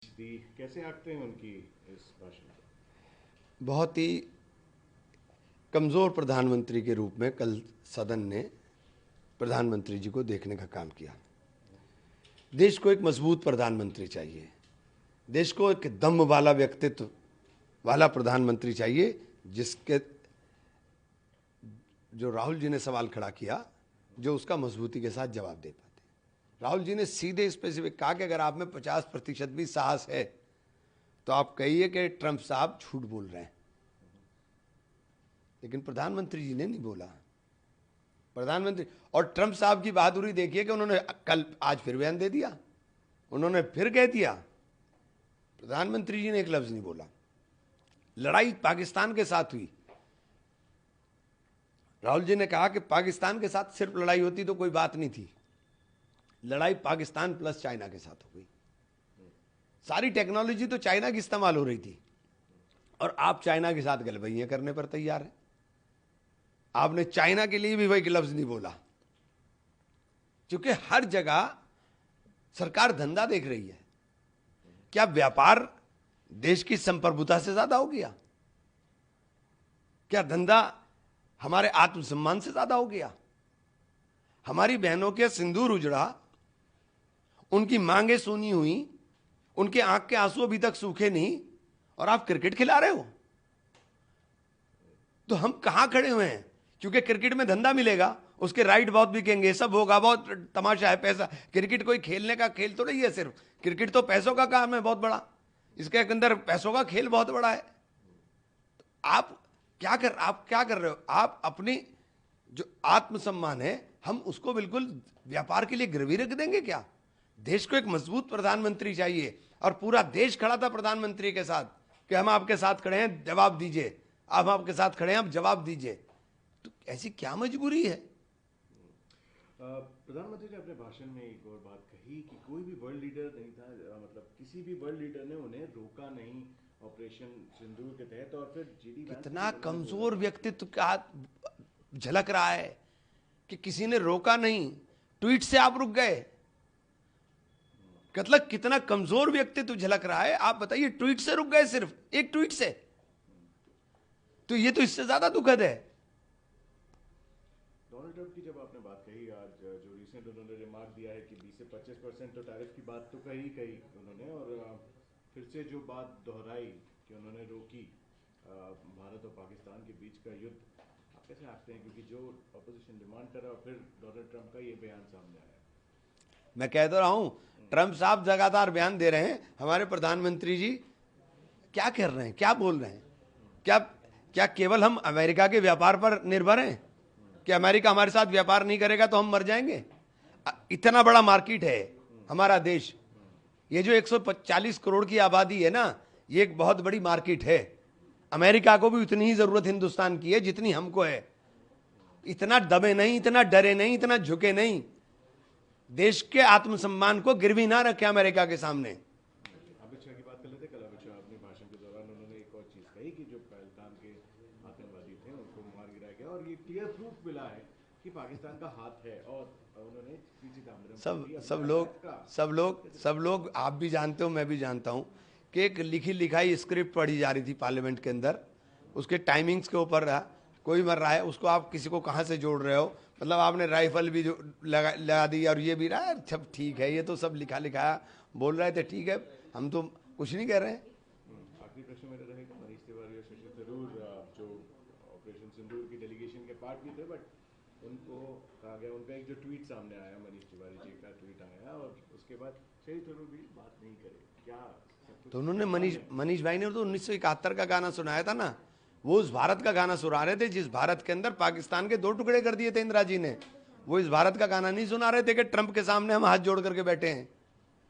दी। कैसे आंकते हैं उनकी इस भाषण को? बहुत ही कमज़ोर प्रधानमंत्री के रूप में कल सदन ने प्रधानमंत्री जी को देखने का काम किया। देश को एक मजबूत प्रधानमंत्री चाहिए, देश को एक दम वाला व्यक्तित्व वाला प्रधानमंत्री चाहिए, जिसके जो राहुल जी ने सवाल खड़ा किया, जो उसका मजबूती के साथ जवाब दे पाते। राहुल जी ने सीधे स्पेसिफिक कहा कि अगर आप में 50% भी साहस है तो आप कहिए कि ट्रंप साहब झूठ बोल रहे हैं। लेकिन प्रधानमंत्री जी ने नहीं बोला। प्रधानमंत्री और ट्रंप साहब की बहादुरी देखिए कि उन्होंने आज फिर बयान दे दिया, उन्होंने फिर कह दिया। प्रधानमंत्री जी ने एक लफ्ज नहीं बोला। लड़ाई पाकिस्तान के साथ हुई, राहुल जी ने कहा कि पाकिस्तान के साथ सिर्फ लड़ाई होती तो कोई बात नहीं थी, लड़ाई पाकिस्तान प्लस चाइना के साथ हो गई। सारी टेक्नोलॉजी तो चाइना की इस्तेमाल हो रही थी और आप चाइना के साथ गलबैयां करने पर तैयार हैं। आपने चाइना के लिए भी वही लफ्ज नहीं बोला, क्योंकि हर जगह सरकार धंधा देख रही है। क्या व्यापार देश की संप्रभुता से ज्यादा हो गया? क्या धंधा हमारे आत्मसम्मान से ज्यादा हो गया? हमारी बहनों के सिंदूर उजड़ा, उनकी मांगे सुनी हुई, उनके आंख के आंसू अभी तक सूखे नहीं, और आप क्रिकेट खिला रहे हो। तो हम कहां खड़े हुए हैं? क्योंकि क्रिकेट में धंधा मिलेगा, उसके राइट बहुत बिकेंगे, सब होगा, बहुत तमाशा है, पैसा। क्रिकेट कोई खेलने का खेल तो नहीं है, सिर्फ क्रिकेट तो पैसों का काम है बहुत बड़ा, इसके अंदर पैसों का खेल बहुत बड़ा है। तो आप क्या कर रहे हो? आप अपनी जो आत्मसम्मान है, हम उसको बिल्कुल व्यापार के लिए गिरवी रख देंगे क्या? देश को एक मजबूत प्रधानमंत्री चाहिए, और पूरा देश खड़ा था प्रधानमंत्री के साथ कि हम आपके साथ खड़े हैं, जवाब दीजिए। आप आपके साथ खड़े हैं, आप जवाब दीजिए। तो ऐसी क्या मजबूरी है? प्रधानमंत्री ने अपने भाषण में एक और बात कही कि कोई भी वर्ल्ड लीडर नहीं था, मतलब किसी भी वर्ल्ड लीडर ने उन्हें रोका नहीं ऑपरेशन सिंदूर के तहत। और फिर जीडी कितना कमजोर व्यक्तित्व का झलक रहा है कि किसी ने रोका नहीं, ट्वीट से आप रुक गए। मतलब कितना कमजोर व्यक्तित्व झलक रहा है। आप बताइए, ट्वीट से रुक गए, सिर्फ एक ट्वीट से। तो ये तो इससे ज्यादा दुखद है। डोनाल्ड ट्रंप की जब आपने बात कही आज, जो रिसेंट उन्होंने रिमार्क दिया है कि 20 से 25% तो टैरिफ की बात तो कही उन्होंने, और फिर से जो बात दोहराई कि उन्होंने रोकी भारत और पाकिस्तान के बीच का युद्ध, आप कैसे आंकते हैं? क्योंकि जो अपोजिशन डिमांड कर रहा है, फिर डोनाल्ड ट्रंप का ये बयान सामने आया। मैं कह तो रहा हूं, ट्रंप साहब लगातार बयान दे रहे हैं, हमारे प्रधानमंत्री जी क्या कर रहे हैं, क्या बोल रहे हैं? क्या केवल हम अमेरिका के व्यापार पर निर्भर हैं कि अमेरिका हमारे साथ व्यापार नहीं करेगा तो हम मर जाएंगे? इतना बड़ा मार्केट है हमारा देश। ये जो 140 करोड़ की आबादी है ना, ये एक बहुत बड़ी मार्केट है। अमेरिका को भी उतनी ही जरूरत हिंदुस्तान की है जितनी हमको है। इतना दबे नहीं, इतना डरे नहीं, इतना झुके नहीं। देश के आत्मसम्मान को गिरवी ना रखे अमेरिका के सामने। अमित शाह की बात कर लेते। कल अमित शाह अपने भाषण के दौरान उन्होंने एक और चीज कही कि जो पहलगाम के आतंकवादी थे उनको मार गिराया गया, और ये क्लियर प्रूफ मिला है कि पाकिस्तान का हाथ है। और उन्होंने सब लोग आप भी जानते हो, मैं भी जानता हूं कि एक लिखी लिखाई स्क्रिप्ट पढ़ी जा रही थी पार्लियामेंट के अंदर, उसके टाइमिंग्स के ऊपर रहा। कोई मर रहा है, उसको आप किसी को कहां से जोड़ रहे हो? मतलब आपने राइफल भी जो लगा दी, और ये भी रहा है। सब ठीक है, ये तो सब लिखा लिखाया बोल रहे थे, ठीक है, हम तो कुछ नहीं कह रहे हैं। आखिरी प्रश्न मेरा रहेगा, मनीष तिवारी और शशि थरूर जो ऑपरेशन सिंदूर की डेलीगेशन के पार्ट भी थे, बट उनको कहा गया, उनका एक जो ट्वीट सामने आया, मनीष तिवारी जी का ट्वीट आया, और उसके बाद शशि थरूर भी बात नहीं करे। क्या तो उन्होंने मनीष भाई ने तो 1971 का गाना सुनाया था ना, वो उस भारत का गाना सुना रहे थे जिस भारत के अंदर पाकिस्तान के 2 टुकड़े कर दिए थे इंदिरा जी ने। वो इस भारत का गाना नहीं सुना रहे थे कि ट्रंप के सामने हम हाथ जोड़ करके बैठे हैं।